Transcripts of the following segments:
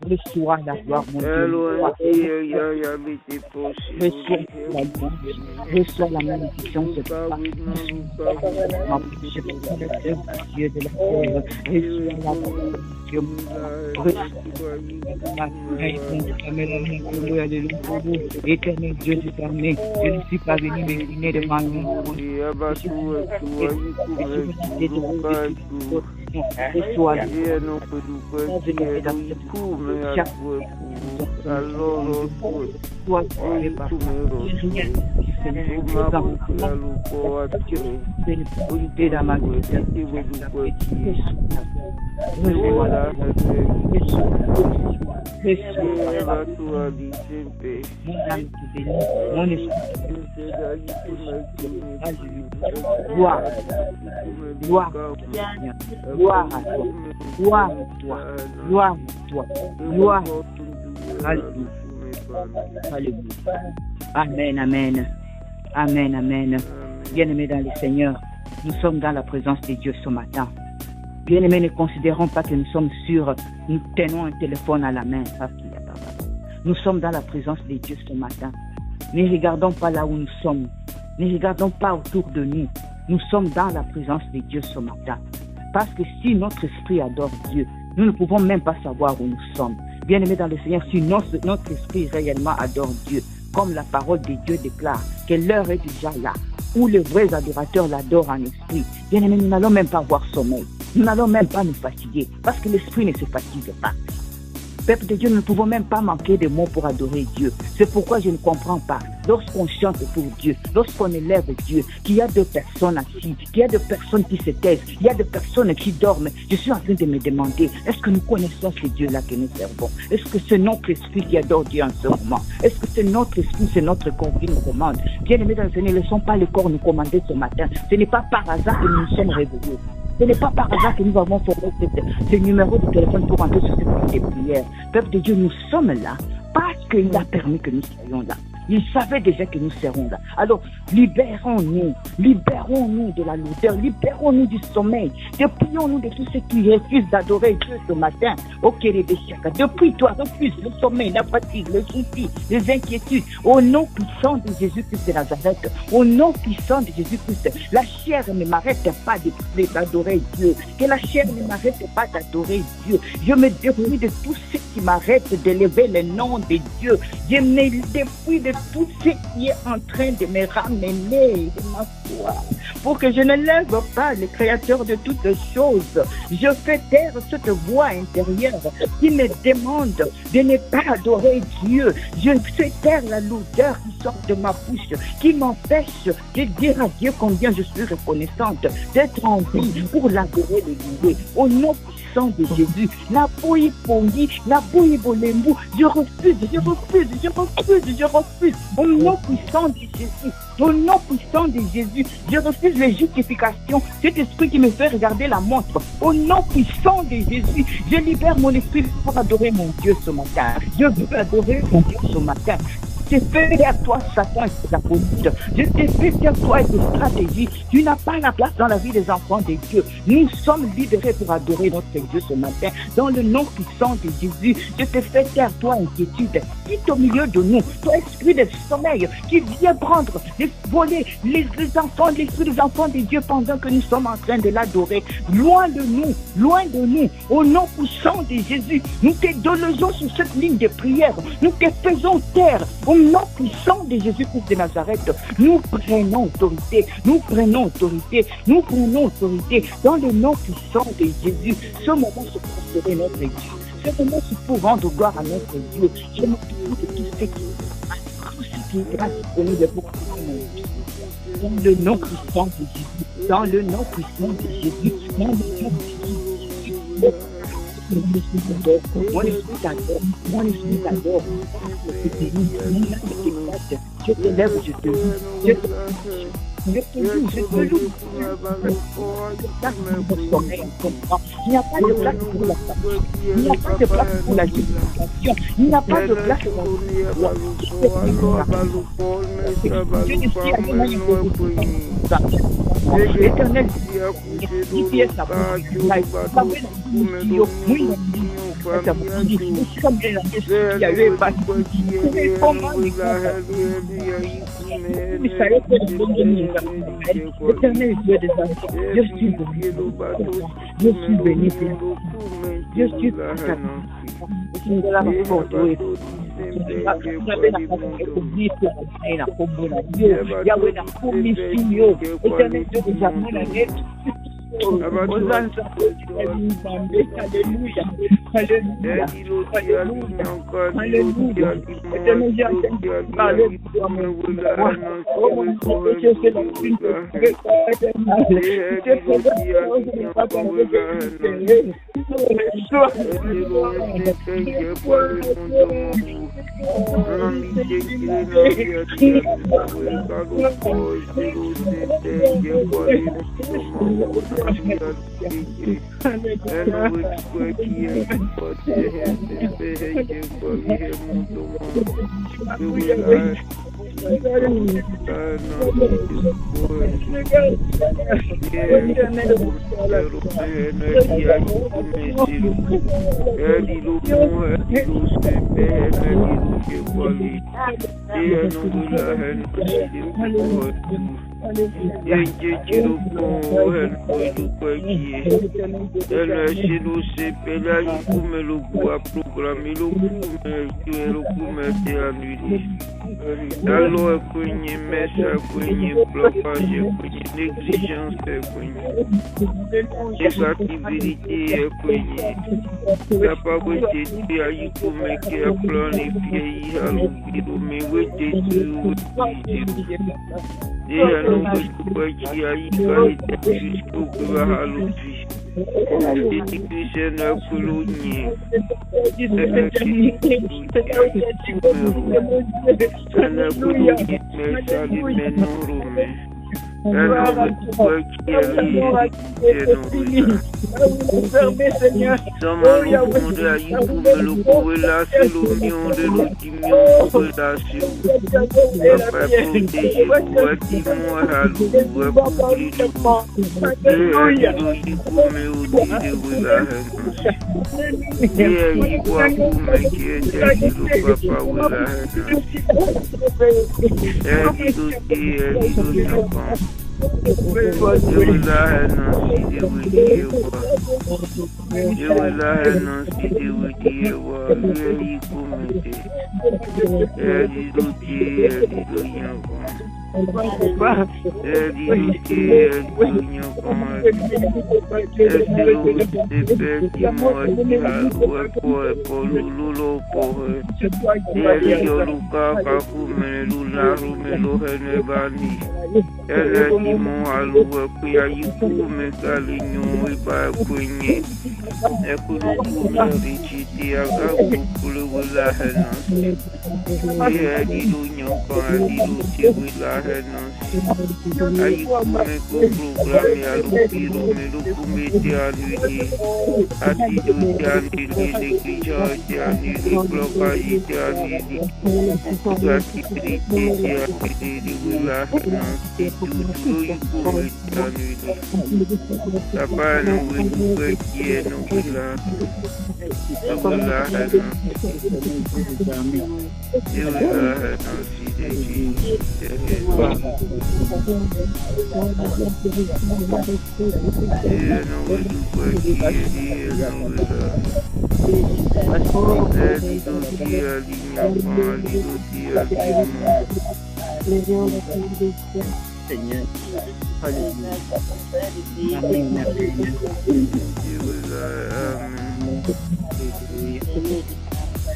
Reçois la gloire, mon Dieu. Reçois la magnificence de toi. Dieu de la terre. Reçois la Dieu. Éternel Dieu, je t'aime. Je ne suis pas venu m'incliner devant lui. Reçois gloire à toi, gloire à toi, gloire à toi, gloire. Alléluia. Amen, amen. Amen, amen. Bien-aimés dans le Seigneur, nous sommes dans la présence de Dieu ce matin. Bien-aimés, ne considérons pas que nous sommes sûrs, nous tenons un téléphone à la main. Nous sommes dans la présence de Dieu ce matin. Ne regardons pas là où nous sommes. Ne regardons pas autour de nous. Nous sommes dans la présence de Dieu ce matin. Parce que si notre esprit adore Dieu, nous ne pouvons même pas savoir où nous sommes. Bien-aimés dans le Seigneur, si notre esprit réellement adore Dieu, comme la parole de Dieu déclare, que l'heure est déjà là, où les vrais adorateurs l'adorent en esprit. Bien-aimés, nous n'allons même pas avoir sommeil. Nous n'allons même pas nous fatiguer, parce que l'esprit ne se fatigue pas. Peuple de Dieu, nous ne pouvons même pas manquer de mots pour adorer Dieu. C'est pourquoi je ne comprends pas. Lorsqu'on chante pour Dieu, lorsqu'on élève Dieu, qu'il y a deux personnes assises, qu'il y a deux personnes qui se taisent, il y a deux personnes qui dorment, je suis en train de me demander, est-ce que nous connaissons ce Dieu-là que nous servons? Est-ce que c'est notre esprit qui adore Dieu en ce moment? Est-ce que c'est notre esprit, c'est notre corps qui nous commande? Bien-aimés dans le Seigneur, ne laissons pas le corps nous commander ce matin. Ce n'est pas par hasard que nous nous sommes réveillés. Ce n'est pas par hasard que nous avons formé ce numéro de téléphone pour entrer sur cette ligne de prière. Peuple de Dieu, nous sommes là parce qu'il a permis que nous soyons là. Il savait déjà que nous serons là. Alors, libérons-nous de la lourdeur, libérons-nous du sommeil, déplions-nous de tous ceux qui refusent d'adorer Dieu ce matin. Depuis toi, refuse le sommeil, la fatigue, le souci, les inquiétudes. Au nom puissant de Jésus-Christ de Nazareth, au nom puissant de Jésus-Christ, la chair ne m'arrête pas d'adorer Dieu. Que la chair ne m'arrête pas d'adorer Dieu. Je me dépouille de tout ce qui m'arrête d'élever le nom de Dieu. Je me dépouille de tout ce qui est en train de me ramener de m'asseoir pour que je ne lève pas le Créateur de toutes choses. Je fais taire cette voix intérieure qui me demande de ne pas adorer Dieu. Je fais taire la lourdeur qui sort de ma bouche, qui m'empêche de dire à Dieu combien je suis reconnaissante d'être en vie pour l'adorer, le louer. Au nom de Jésus, la bouille pongi, la bouille bolembu, je refuse. Au nom puissant de Jésus, au nom puissant de Jésus, je refuse les justifications, cet esprit qui me fait regarder la montre. Au nom puissant de Jésus, je libère mon esprit pour adorer mon Dieu ce matin. Je veux adorer mon Dieu ce matin. Je fais derrière toi, Satan et ses acolytes. Je te fais derrière toi et tes stratégies. Tu n'as pas la place dans la vie des enfants de Dieu. Nous sommes libérés pour adorer notre Dieu ce matin. Dans le nom puissant de Jésus, je te fais derrière toi inquiétude. Quitte au milieu de nous, toi esprit de sommeil qui vient prendre, voler l'esprit des enfants de Dieu pendant que nous sommes en train de l'adorer. Loin de nous, au nom puissant de Jésus, nous te délogeons sur cette ligne de prière. Nous te faisons taire. Au nom puissant de Jésus-Christ de Nazareth, nous prenons autorité dans le nom puissant de Jésus. Ce moment, c'est pour sauver notre Dieu. Ce moment, c'est pour rendre gloire à notre Dieu. Je me prie de tout ce qui est pas disponible pour nous. Dans le nom puissant de Jésus, dans le nom puissant de Jésus, dans le nom puissant de Jésus. Mon esprit t'adore. Je te lève, je te loue. Je te loue. Il n'y a pas de place pour la famille. Il n'y a pas de place pour la justification. Il n'y a pas de place pour l'éternel.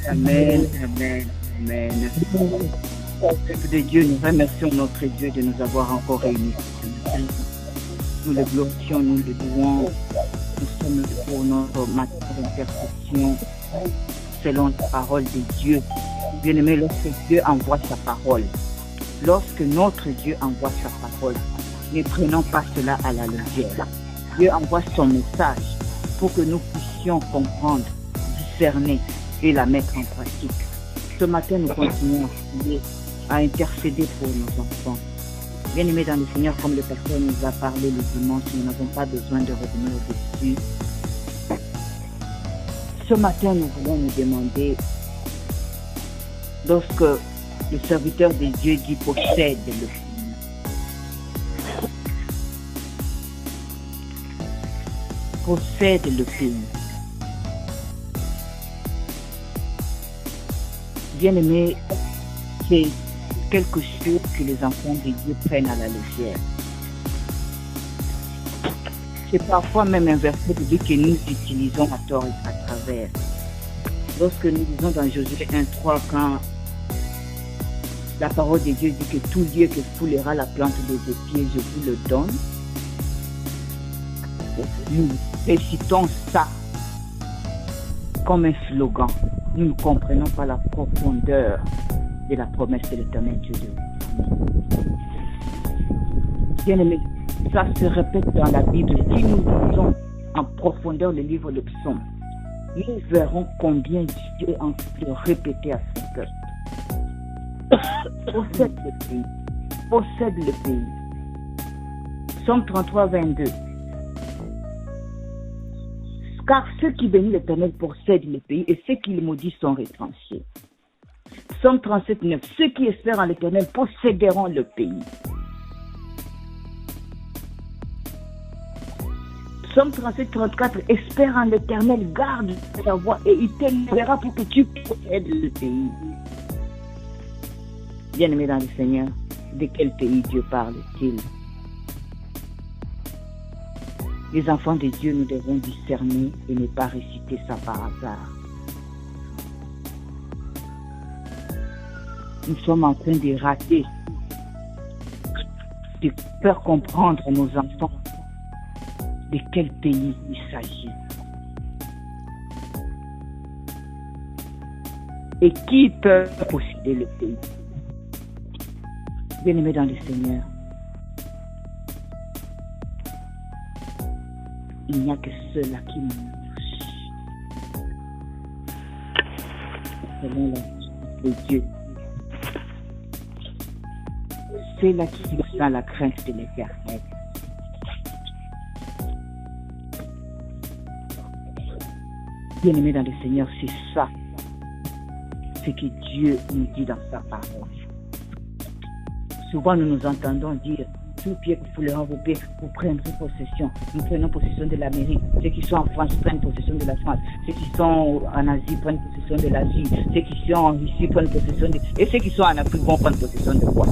Amen, amen, amen. Peuple de Dieu, nous remercions notre Dieu de nous avoir encore réunis. Nous le glorifions, nous le louons. Nous sommes pour notre intercession selon la parole de Dieu. Bien-aimé, lorsque Dieu envoie sa parole, lorsque notre Dieu envoie sa parole, ne prenons pas cela à la légère. Dieu envoie son message pour que nous puissions comprendre, discerner et la mettre en pratique. Ce matin, nous continuons à prier, à intercéder pour nos enfants. Bien-aimés dans le Seigneur, comme le pasteur nous a parlé le dimanche, nous n'avons pas besoin de revenir au-dessus. ce matin, nous voulons nous demander, lorsque le serviteur de Dieu dit possède le pays. Possède le pays. Bien-aimé, c'est quelque chose que les enfants de Dieu prennent à la légère. C'est parfois même un verset de Dieu que nous utilisons à tort et à travers. Lorsque nous lisons dans Josué 1:3, quand la parole de Dieu dit que tout lieu que foulera la plante de vos pieds, je vous le donne. Nous récitons ça comme un slogan. Nous ne comprenons pas la profondeur de la promesse de l'Éternel Dieu de nous. Bien-aimés, ça se répète dans la Bible. Si nous lisons en profondeur le livre de Psaume, nous verrons combien Dieu est en train de répéter à son peuple. Possède le pays. Possède le pays. Psaume 33, 22. Car ceux qui bénissent l'Éternel possèdent le pays et ceux qui le maudissent sont retranchés. Psaume 37, 9. Ceux qui espèrent en l'Éternel posséderont le pays. Psaume 37, 34. Espère en l'Éternel, garde ta voie et il t'élèvera pour que tu possèdes le pays. Bien-aimé dans le Seigneur, de quel pays Dieu parle-t-il? Les enfants de Dieu, nous devons discerner et ne pas réciter ça par hasard. Nous sommes en train de rater, de faire comprendre à nos enfants de quel pays il s'agit. Et qui peut posséder le pays. Bien-aimés dans le Seigneur, il n'y a que ceux-là qui marchent selon la justice de Dieu. Ceux-là qui vivent dans la crainte de l'Éternel. Bien-aimés dans le Seigneur, c'est ça ce que Dieu nous dit dans sa parole. Souvent, nous nous entendons dire tout pied que foulera vos pieds, vous prendrez possession. Nous prenons possession de l'Amérique. Ceux qui sont en France prennent possession de la France. Ceux qui sont en Asie prennent possession de l'Asie. Ceux qui sont en Russie prennent possession de... Et ceux qui sont en Afrique vont prendre possession de quoi?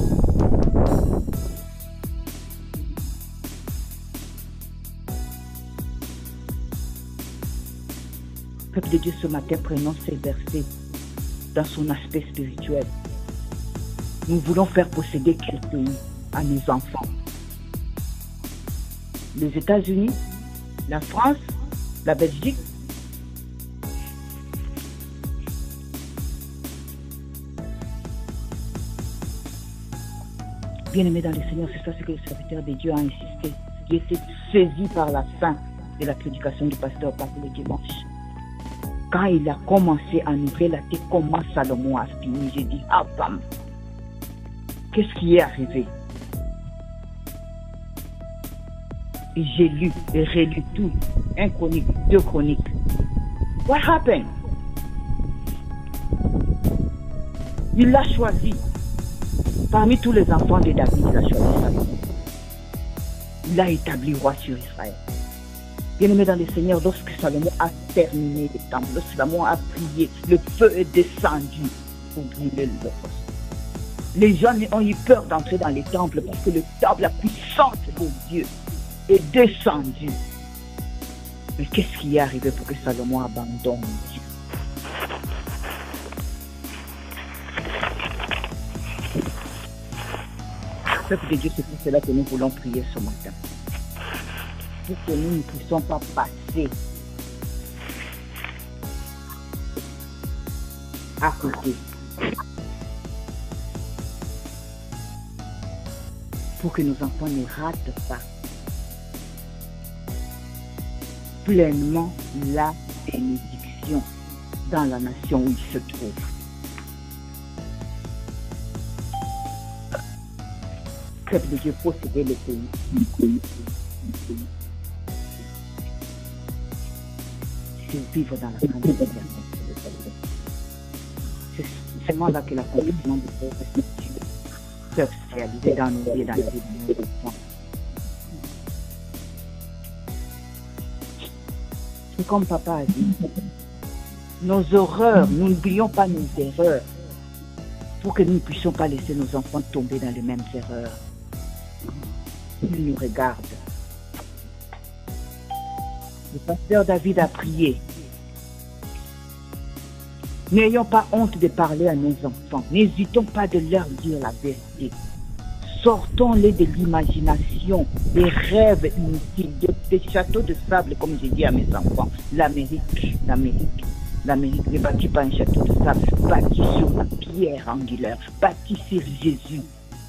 Peuple de Dieu, ce matin, prenons ces versets dans son aspect spirituel. Nous voulons faire posséder quel pays à nos enfants? Les États-Unis, la France, la Belgique. Bien-aimés dans le Seigneur, c'est ça ce que le serviteur de Dieu a insisté. J'ai été saisi par la fin de la prédication du pasteur Pape le dimanche. Quand il a commencé à nous relater comment Salomon a fini, j'ai dit, ah femme, qu'est-ce qui est arrivé? Et j'ai lu et relu tout. 1 Chronique, 2 Chroniques. What happened? Il l'a choisi. Parmi tous les enfants de David, il a choisi Salomon. Il l'a établi roi sur Israël. Bien-aimé dans le Seigneur, lorsque Salomon a terminé le temple, lorsque Salomon a prié, le feu est descendu pour brûler le poste. Les gens ont eu peur d'entrer dans les temples parce que le temple, la puissance de Dieu, est descendue. Mais qu'est-ce qui est arrivé pour que Salomon abandonne Dieu? Peuple de Dieu, c'est pour cela que nous voulons prier ce matin. Pour que nous ne puissions pas passer à côté. Pour que nos enfants ne ratent pas pleinement la bénédiction dans la nation où ils se trouvent. Peuple de Dieu, posséder le pays. survivre dans la crainte de l'éternel. C'est seulement là que l'accomplissement de Dieu peut se réaliser dans nos vies et dans la vie de nos enfants. Et comme papa a dit, nos horreurs, nous n'oublions pas nos erreurs pour que nous ne puissions pas laisser nos enfants tomber dans les mêmes erreurs. Il nous regarde. Le pasteur David a prié. N'ayons pas honte de parler à nos enfants. N'hésitons pas de leur dire la vérité. Sortons-les de l'imagination, des rêves inutiles, des châteaux de sable, comme j'ai dit à mes enfants. L'Amérique n'est bâtie par un château de sable, bâtie sur la pierre angulaire, bâtie sur Jésus,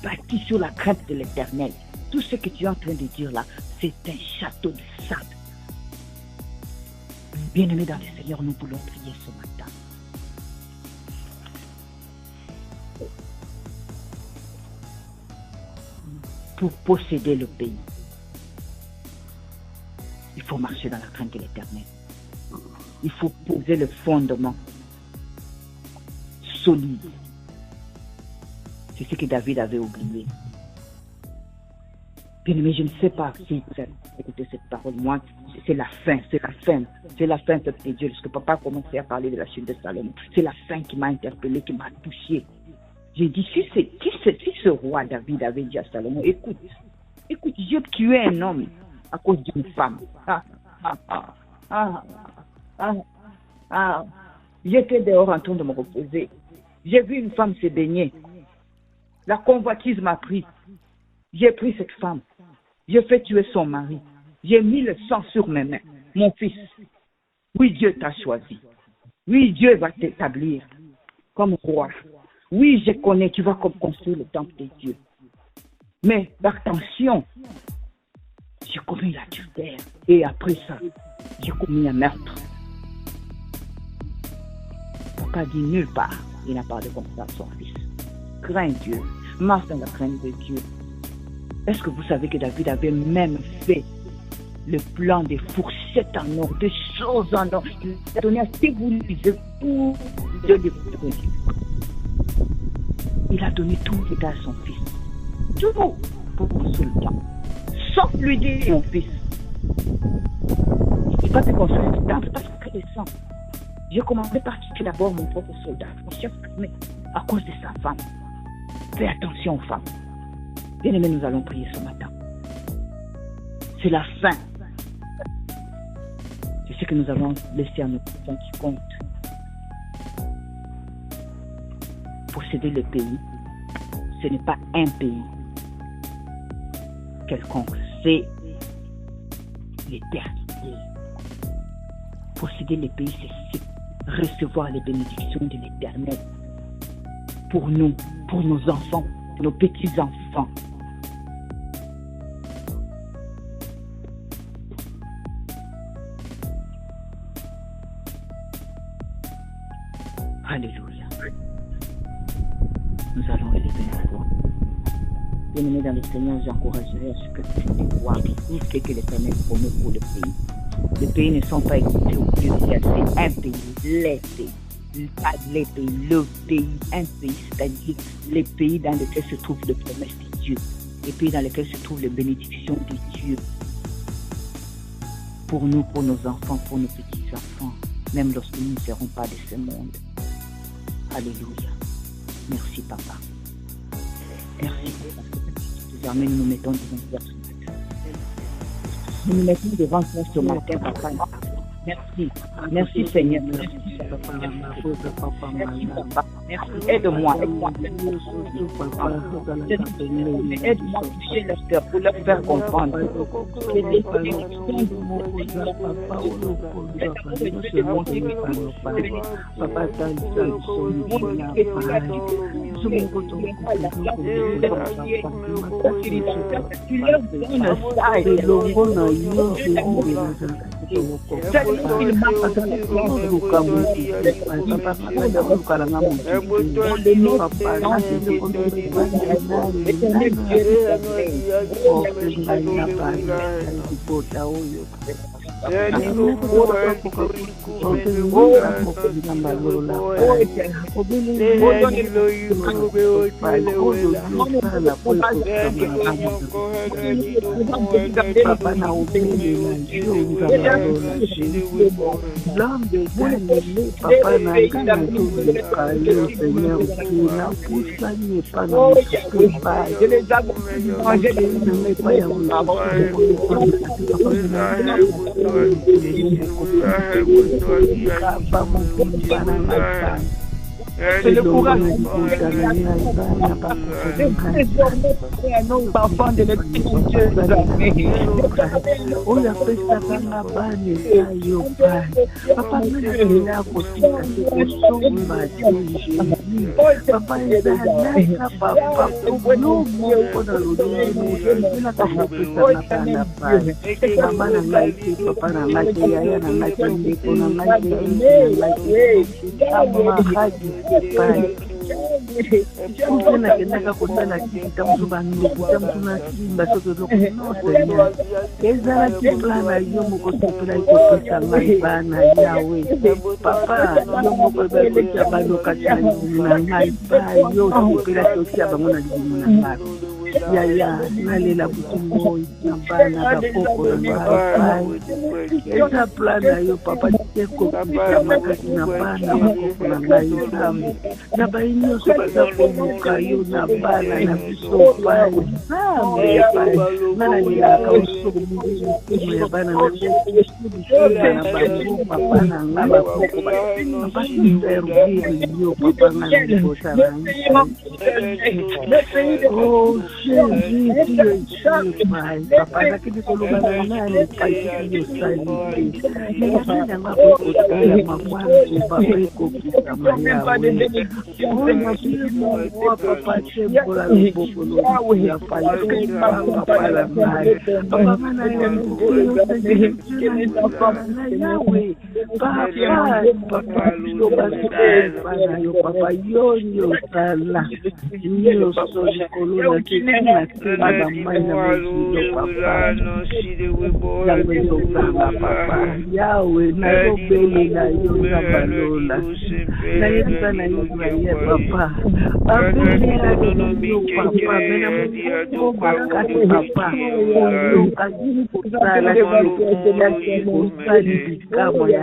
bâtie sur la crainte de l'Éternel. Tout ce que tu es en train de dire là, c'est un château de sable. Bien-aimés dans le Seigneur, nous voulons prier ce matin. Pour posséder le pays, il faut marcher dans la crainte de l'Éternel. Il faut poser le fondement solide. C'est ce que David avait oublié. Bien-aimé, je ne sais pas si vous avez écouté cette parole. Moi, c'est la fin, peuple de Dieu. Lorsque papa a commencé à parler de la chute de Salomon, c'est la fin qui m'a interpellé, qui m'a touché. J'ai dit, si ce roi David avait dit à Salomon, écoute, j'ai tué un homme à cause d'une femme. J'étais dehors en train de me reposer. J'ai vu une femme se baigner. La convoitise m'a pris. J'ai pris cette femme. J'ai fait tuer son mari. J'ai mis le sang sur mes mains. Mon fils, oui, Dieu t'a choisi. Oui, Dieu va t'établir comme roi. Oui, je connais, tu vas construire le temple de Dieu. Mais attention, j'ai commis l'adultère. Et après ça, j'ai commis un meurtre. Papa dit nulle part, il n'a parlé comme ça à son fils. Crains Dieu, marche dans la crainte de Dieu. Est-ce que vous savez que David avait même fait le plan des fourchettes en or, des choses en or? Il a donné à ce que vous lisez tout de l'Évangile. Il a donné tout à son fils. Tout pour le sultan. Sauf lui dire, mon fils, il va te construire du temple parce que le sang. J'ai commencé par tuer d'abord mon propre soldat, mon chef armé, à cause de sa femme. Fais attention aux femmes. Bien-aimés, nous allons prier ce matin. C'est la fin. C'est ce que nous avons laissé à nos enfants qui comptent. Posséder le pays, ce n'est pas un pays quelconque, c'est l'éternité. Posséder le pays, c'est recevoir les bénédictions de l'Éternel pour nous, pour nos enfants, nos petits-enfants. Alléluia. Nous allons élever nos voix. Bien-aimés dans le Seigneur, j'encouragerai à ce que tu vois tout ce que l'Éternel promet pour le pays. Les pays ne sont pas écoutés au Dieu ciel, c'est un pays, les pays. Pas les pays, le pays, un pays, c'est-à-dire les pays dans lesquels se trouvent les promesses de Dieu, les pays dans lesquels se trouvent les bénédictions de Dieu. Pour nous, pour nos enfants, pour nos petits-enfants, même lorsque nous ne serons pas de ce monde. Alléluia. Merci, Papa. Merci, Papa. Désormais, nous nous mettons devant toi ce matin. Nous nous mettons devant toi ce matin, Papa. Merci. Merci, Seigneur. Merci, Papa. Merci, Papa. Merci. Aide-moi. Aide-moi à toucher leur cœur pour leur faire comprendre. C'est le courage de nos enfants de l'esprit Dieu. On a fait ça dans la banne, papa, papa, Usana kenaka kutana kita msubanu kutamtuna simba soto loko no Señor. Ezala kiplana yomo kosopela ikopesa maibana yawe. Papa yomo kwebele chabano katani na ngaiba yo sopela sotia bangona limuna ngako. Ya nalela kutumbo yambana kapoko na esa plana yo papa teko kupita makati na bana wako na ngaisambe. Na bainyo sopa kumuka yo na bana na bisopa sambe pai nana ni kauso muziki ya bana na na bangu papa na ngaba koko basi servir yo papa na ngosha na oh Jésus papa na kidi ko lugar na nani pai yo sai ni na ngaba koko ya mama papa ko kita maya papa chebola bokolo ya pai papa la mai papa mana yo papa yo bana yo papa yo sala yo so kolo na kina baba mai na yo papa yawe na yo bele na yo na balola na yo sana yo papa abene na yo papa bena mo bakati papa yo ajini kusala yo kusali kama ya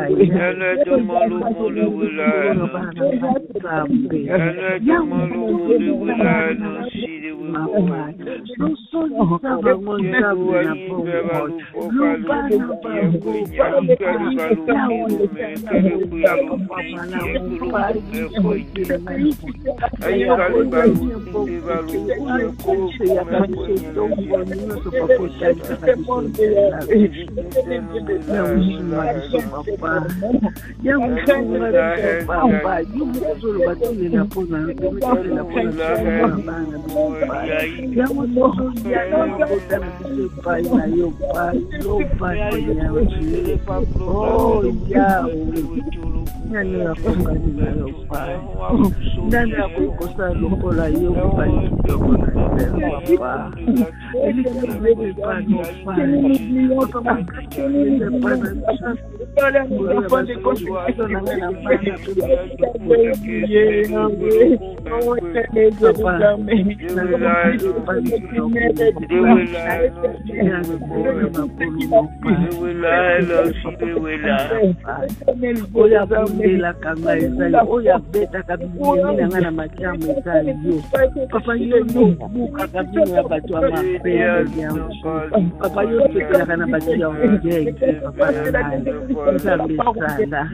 la kanga esa oya beta kabisa ngana machamu esa yo papa yo no buka kabisa ya batu wa mapende ya papa yo tepela kana batu ya ongei papa na nzambe sana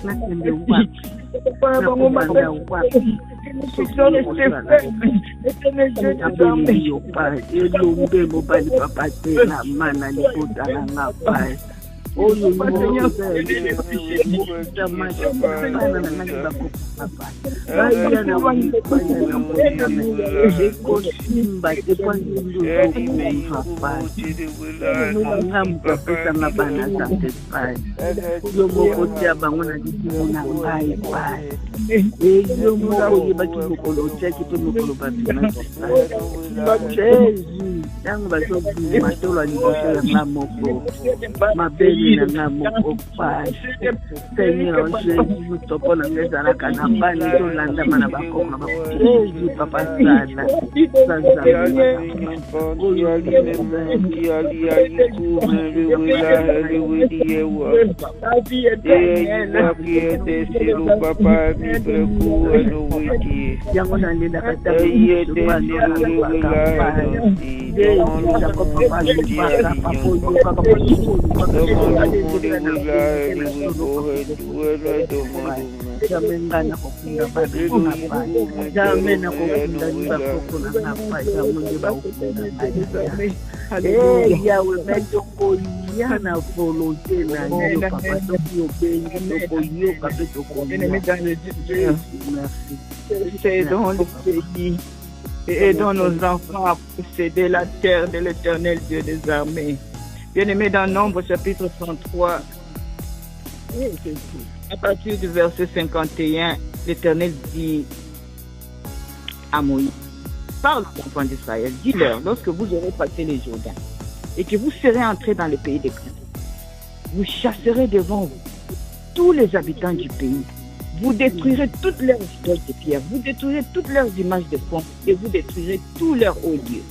nakende wapi yo pa elombe mobali papa tena mana likota na ngapai Seigneur Jésus, topo na ngeza na kanambani to landa mana bako na Jésus papa sana Aidons le pays et aidons nos enfants à posséder la terre de l'Éternel Dieu des armées. Bien-aimés, dans Nombre chapitre 33, à partir du verset 51, l'Éternel dit à Moïse, parle aux enfants d'Israël, dis-leur, lorsque vous aurez passé les Jourdains et que vous serez entrés dans le pays des Canaan, vous chasserez devant vous tous les habitants du pays. Vous détruirez toutes leurs idoles de pierre, vous détruirez toutes leurs images de fond et vous détruirez tous leurs hauts lieux.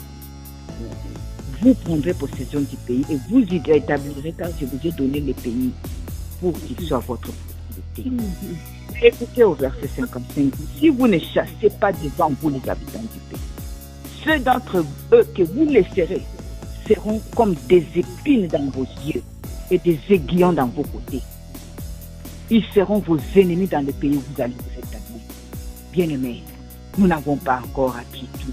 Vous prendrez possession du pays et vous y établirez car je vous ai donné le pays pour qu'il soit votre propriété. Écoutez au verset 55, si vous ne chassez pas devant vous les habitants du pays, ceux d'entre eux que vous laisserez seront comme des épines dans vos yeux et des aiguillons dans vos côtés. Ils seront vos ennemis dans le pays où vous allez vous établir. Bien-aimés, nous n'avons pas encore appris tout.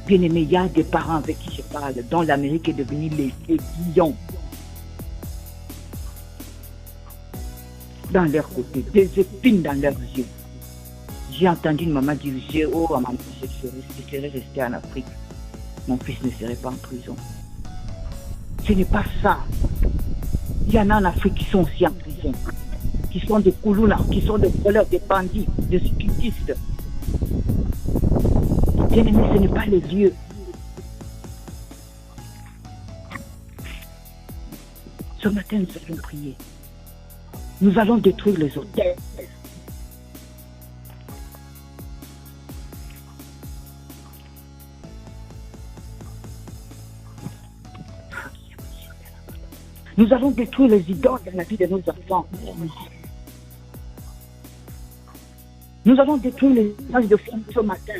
Bien-aimés, il y a des parents avec qui je parle, dont l'Amérique est devenue les aiguillons dans leur côté, des épines dans leurs yeux. J'ai entendu une maman dire, oh maman, je serais restée en Afrique. Mon fils ne serait pas en prison. Ce n'est pas ça. Il y en a en Afrique qui sont aussi en prison, qui sont des koulounas, qui sont des voleurs, des bandits, des occultistes. Bien-aimés, ce n'est pas les lieux. Ce matin, nous allons prier. Nous allons détruire les hôtels. Nous allons détruire les idoles dans la vie de nos enfants. Nous allons détruire les images de femmes ce matin.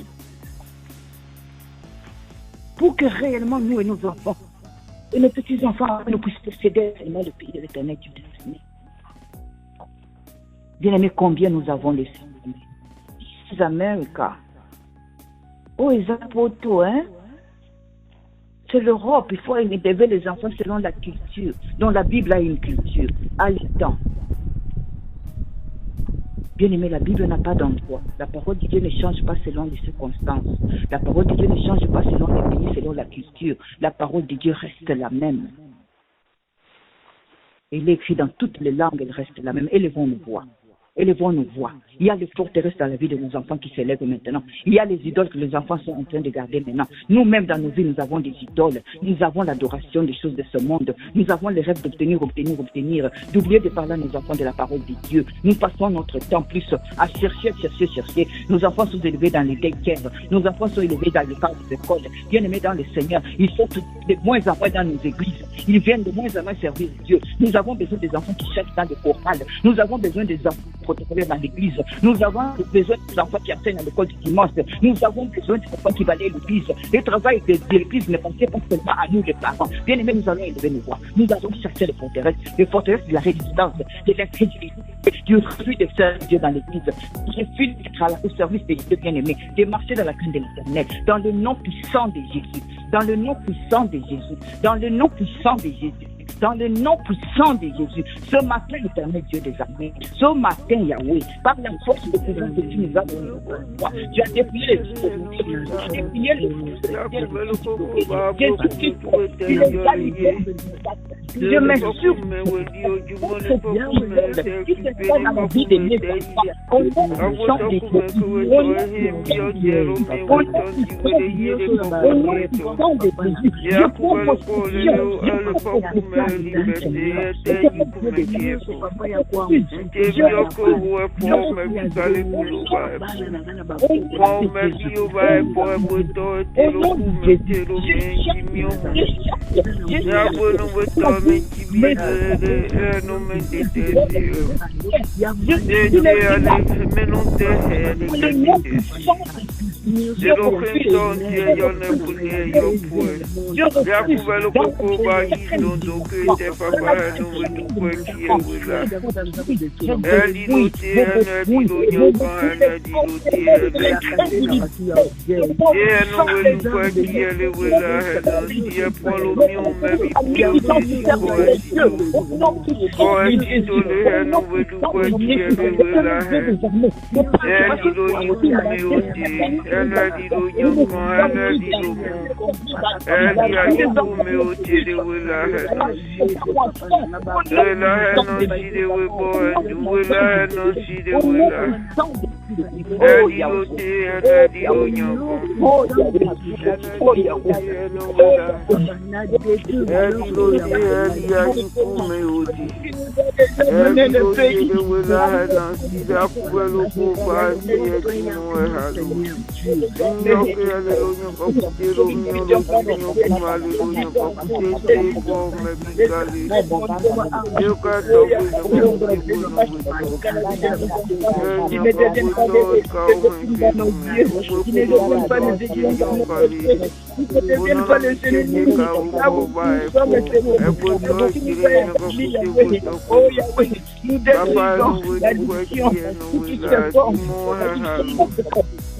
Pour que réellement nous et nos enfants et nos petits-enfants nous puissent posséder réellement le pays de l'Éternel Dieu des armées. Bien-aimés, combien nous avons laissé les Amériques. Oh, ils ont pour tout, hein? C'est l'Europe, il faut élever les enfants selon la culture, dont la Bible a une culture, à l'étang. Bien aimé, la Bible n'a pas d'endroit. La parole de Dieu ne change pas selon les circonstances. La parole de Dieu ne change pas selon les pays, selon la culture. La parole de Dieu reste la même. Il est écrit dans toutes les langues, elle reste la même. Élevons nos voix. Élevons nos voix. Il y a les forteresses dans la vie de nos enfants qui s'élèvent maintenant. Il y a les idoles que les enfants sont en train de garder maintenant. Nous-mêmes dans nos vies, nous avons des idoles. Nous avons l'adoration des choses de ce monde. Nous avons les rêves d'obtenir, d'oublier de parler à nos enfants de la parole de Dieu. Nous passons notre temps plus à chercher. Nos enfants sont élevés dans les daycares. Nos enfants sont élevés dans les cadres d'école. Bien aimés dans le Seigneur, ils sont de moins en moins dans nos églises. Ils viennent de moins en moins servir Dieu. Nous avons besoin des enfants qui cherchent dans les chorales. Nous avons besoin des enfants protocolaires dans l'église. Nous avons besoin des enfants qui enseignent à l'école du dimanche. Nous avons besoin des enfants qui vont aller à l'église. Le travail de l'église ne pensait pas seulement à nous les parents. Bien aimés, nous allons élever nos voix. Nous allons chercher les forteresses de la résistance, de l'incrédulité, du refus de servir Dieu dans l'église, du refus d'être au service des Dieu bien-aimés, de marcher dans la crainte de l'Éternel, dans le nom puissant de Jésus, dans le nom puissant de Jésus, dans le nom puissant de Jésus. dans le nom puissant de Jésus. Ce matin, éternel Dieu des armées, ce matin, Yahweh, par la force de présence que tu nous as donné, tu as déplié les dispositifs, tu as déplié les je m'assure que dans la vie de mes enfants, on chante des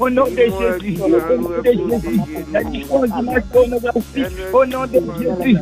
au nom de Jésus, la différence d'image pornographique, au nom de Jésus,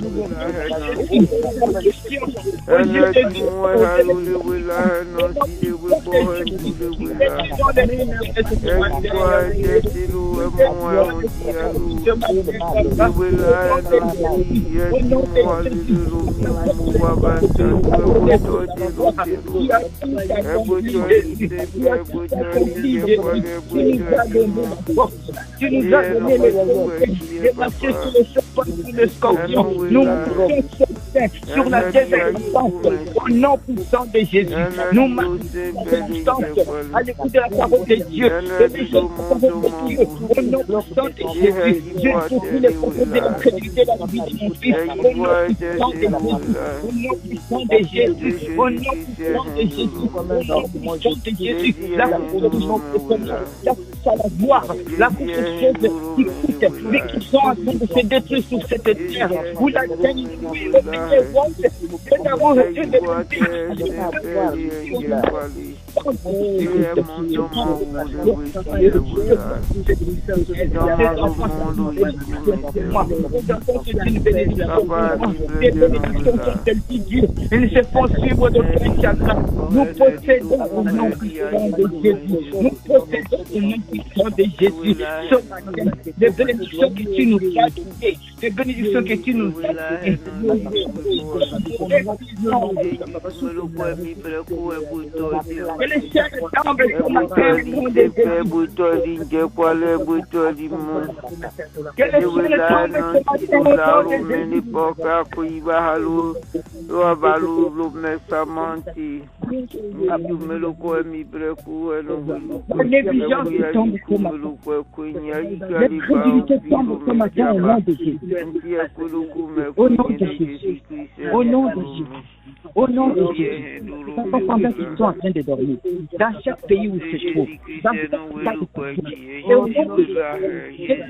tu nous as donné les marcher sur le serpent, sur le scorpion. Nous marchons sur la désobéissance au nom puissant de Jésus. Nous marchons à l'écoute de la parole de Dieu. Au nom puissant de Jésus, je souffre les propos de l'incrédulité de la vie de mon fils. Au nom puissant de Jésus, au nom puissant de Jésus, au nom puissant de Jésus, la gloire, la course de choses qui coûtent, mais qui sont en train de se détruire sur cette terre. Où la terre, nous avons reçu des ils se font suivre de plein chagrin. Nous possédons au nom puissant de Jésus. Nous possédons au nom puissant de Jésus. Ce matin, les bénédictions que tu nous as données, les bénédictions que tu nous as données. Que les ciels tombent sur ma terre. Que les ciels au nom de Jésus. Au nom de Jésus. Au nom de Jésus, pendant qu'ils sont en train de dormir, dans chaque pays où ils se trouvent, dans chaque pays, au nom de Jésus,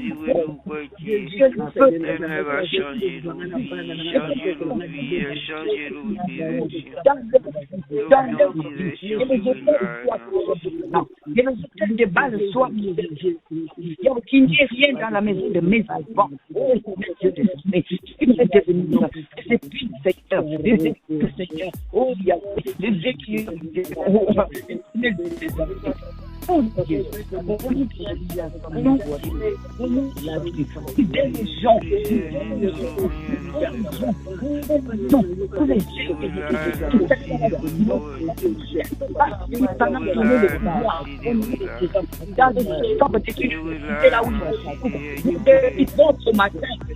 des balles soient qu'il n'y ait rien dans la maison de mes enfants. Seigneur, oh, il y a des équipes,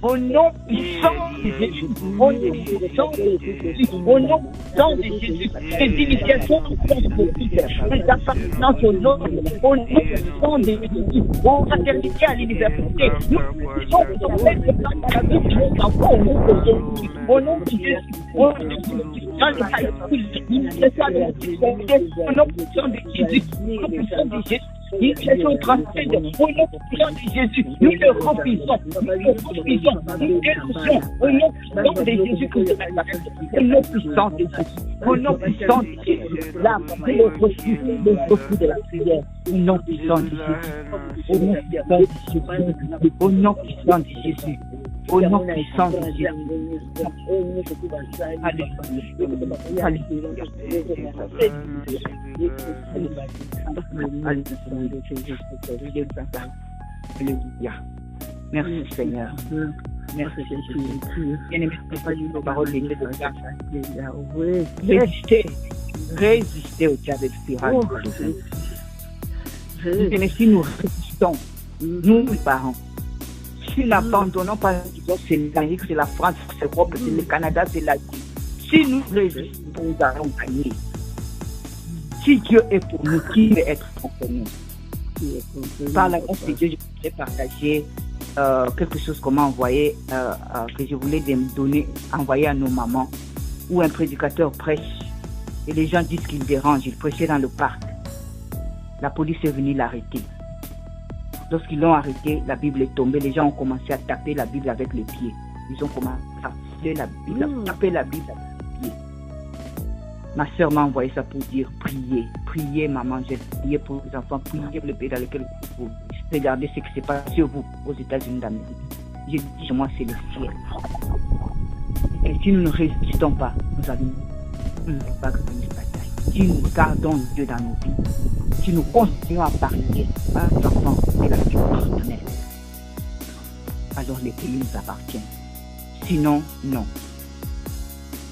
au nom puissant de Jésus, au nom puissant de Jésus, au nom puissant de Jésus, les initiations qui sont possibles, les appartenances au nom puissant de Jésus, aux fraternités à l'université, nous sommes dans la vie de nos enfants, au nom de Jésus, au nom de Jésus, au nom de Jésus, dans les au nom puissant de Jésus, au nom puissant de Jésus. Ils sont transcendés au nom puissant de Jésus. Nous le remplissons, nous dénonçons au nom puissant de Jésus-Christ de Nazareth. Au nom puissant de Jésus. Au nom puissant de Jésus. Là, c'est le refus de la prière. Au nom puissant de Jésus. Au nom puissant de Jésus. Au nom puissant de Jésus. Au nom puissant de Jésus. Alléluia. Merci Seigneur. Merci Jésus. Bien-aimé, nos paroles résister au diable spirituel. Bien, si nous résistons, nous les parents, si nous n'abandonnons pas, c'est l'Amérique, c'est la France, c'est l'Europe, c'est le Canada, c'est l'Asie. Si nous résistons, nous allons gagner. Si Dieu est pour nous, qui peut être contre nous? Par la grâce de Dieu, je voulais partager quelque chose qu'on m'a envoyé, que je voulais envoyer à nos mamans, où un prédicateur prêche et les gens disent qu'il dérange. Il prêchait dans le parc. La police est venue l'arrêter. Lorsqu'ils l'ont arrêté, la Bible est tombée. Les gens ont commencé à taper la Bible avec les pieds. Ils ont commencé à taper la Bible, à taper la Bible avec les pieds. Ma soeur m'a envoyé ça pour dire priez, priez maman, j'ai prié pour les enfants, priez pour le pays dans lequel vous regardez ce qui se passe sur vous aux États-Unis d'Amérique. J'ai dit chez moi c'est le ciel. Et si nous ne résistons pas, nous allons pas gagner cette bataille. Si nous gardons Dieu dans nos vies, si nous continuons à parler à nos enfants et la vie partenaire, alors les pays nous appartiennent. Sinon, non.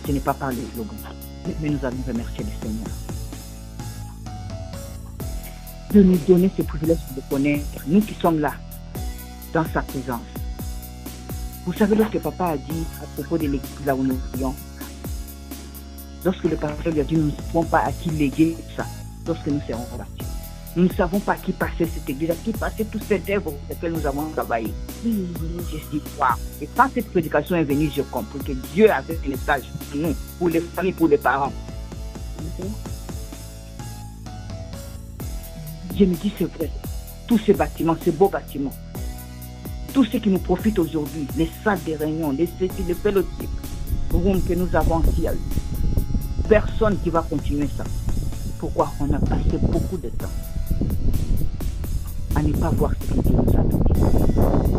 Ce n'est pas par le slogan. Mais nous allons remercier le Seigneur de nous donner ce privilège de connaître, nous qui sommes là, dans sa présence. Vous savez, lorsque papa a dit à propos de l'église là où nous prions, lorsque le pasteur lui a dit nous ne savons pas à qui léguer ça, lorsque nous serons partis. Nous ne savons pas à qui passer cette église, à qui passer toutes ces œuvres pour lesquelles nous avons travaillé. J'ai dit, waouh. Et quand cette prédication est venue, j'ai compris que Dieu avait un message pour nous, pour les familles, pour les parents. Je me dis, c'est vrai. Tous ces bâtiments, ces beaux bâtiments, tout ce qui nous profite aujourd'hui, les salles de réunion, les fellowships, que nous avons ici, personne qui va continuer ça. Pourquoi? On a passé beaucoup de temps à ne pas voir ce que Dieu nous a donné.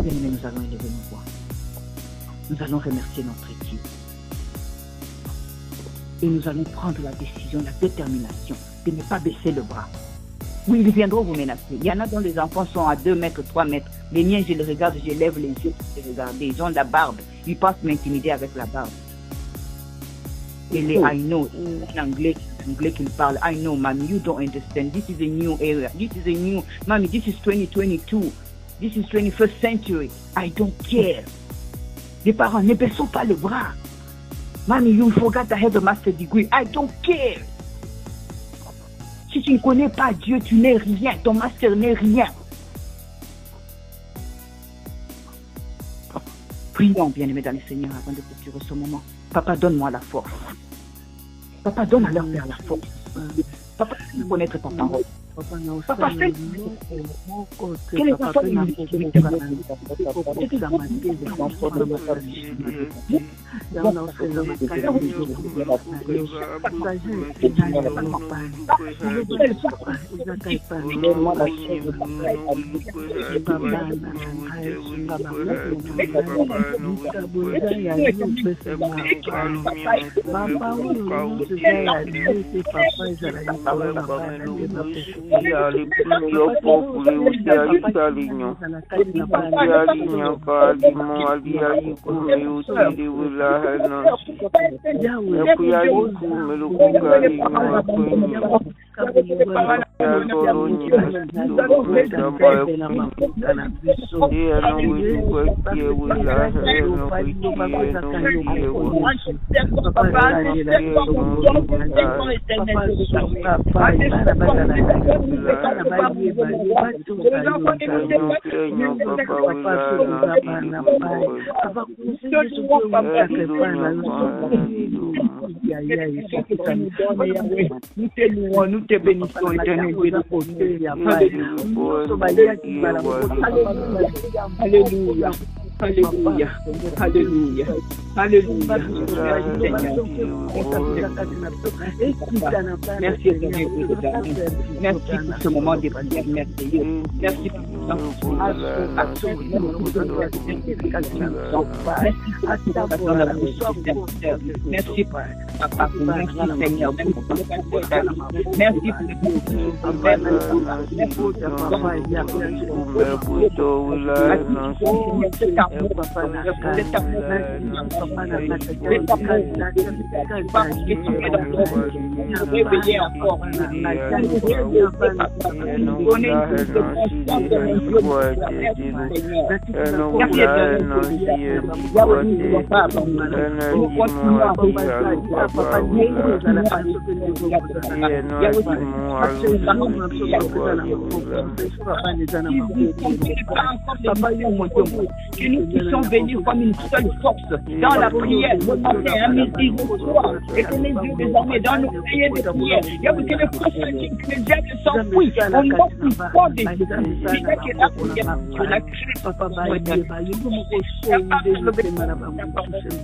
Mais nous allons élever nos voix. Nous allons remercier notre Dieu. Et nous allons prendre la décision, la détermination de ne pas baisser le bras. Oui, ils viendront vous menacer. Il y en a dont les enfants sont à 2 mètres, 3 mètres. Les miens, je les regarde, je lève les yeux pour les regarder. Ils ont la barbe. Ils pensent m'intimider avec la barbe. Et les I know, en anglais qu'ils parlent. I know, mommy, you don't understand. This is a new era. This is a new, mommy, this is 2022. This is 21st century. I don't care. Les parents, ne baissons pas le bras. Mommy, you forgot to have a master degree. I don't care. Si tu ne connais pas Dieu, tu n'es rien. Ton master n'est rien. Prions, bien-aimés dans le Seigneur, avant de clôturer ce moment. Papa, donne-moi la force. Papa, donne à leur Père la force. Papa, fais connaître ta parole. Papa, fais que les enfants nous te bénissons, éternel Dieu de côté. Alléluia. Alléluia. Alléluia. Alléluia. Merci, merci pour ce moment de prière merveilleux. Merci pour merci Papa, merci Seigneur. Merci que nous puissions venir comme une seule force dans la prière, à midi, au soir, et que les yeux désormais dans nos prières de prière, que les forces que les diables s'enfuient, au nom puissant de Jésus, que la prière, que la création,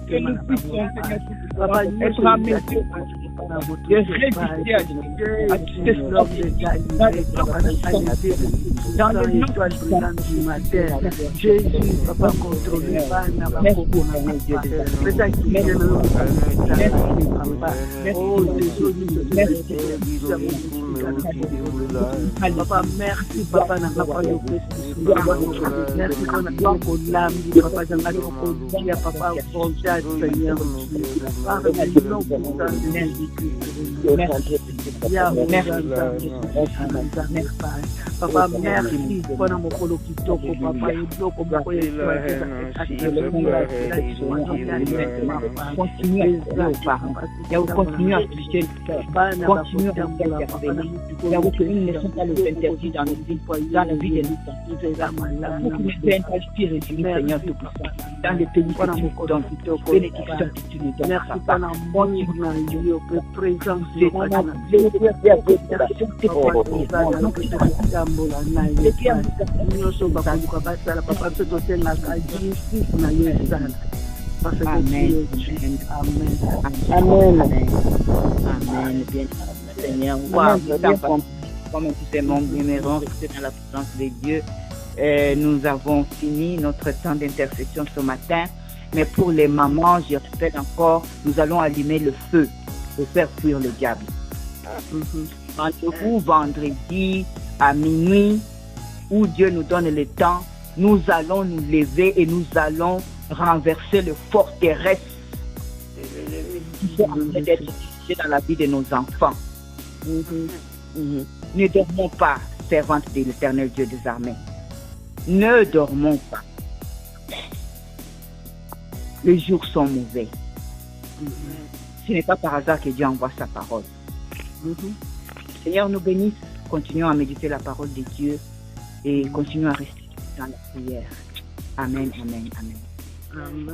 que nous puissions être en mesure de résister à toutes ces dans le nom du matin. Jésus, Papa, contrôle Papa, merci, Papa, merci pour l'âme, Papa, Papa, Papa, merci pour mon polo qui toque, Papa, et bloque, continue à toucher, continue à intervenir. Nous ne sommes pas les interdits dans la vie de nous. Pour que nous soyons inspirés du Seigneur Tout-Puissant, dans les pays que tu nous donnes, bénédiction que tu nous donnes. Merci pour la présence de Amen. Bien, Seigneur, comme nous aimons numéro rester dans la présence de Dieu. Nous avons fini notre temps d'intercession ce matin, mais pour les mamans, je répète encore, nous allons allumer le feu pour faire fuir le diable. Rendez-vous vendredi à minuit, où Dieu nous donne le temps, nous allons nous lever et nous allons renverser le forteresse qui est en train d'être utilisé dans la vie de nos enfants. Ne dormons pas, servantes de l'Éternel Dieu des armées. Ne dormons pas. Les jours sont mauvais. Ce n'est pas par hasard que Dieu envoie sa parole. Seigneur, nous bénisse. Continuons à méditer la parole de Dieu et continuons à rester dans la prière. Amen, amen, amen. Amen.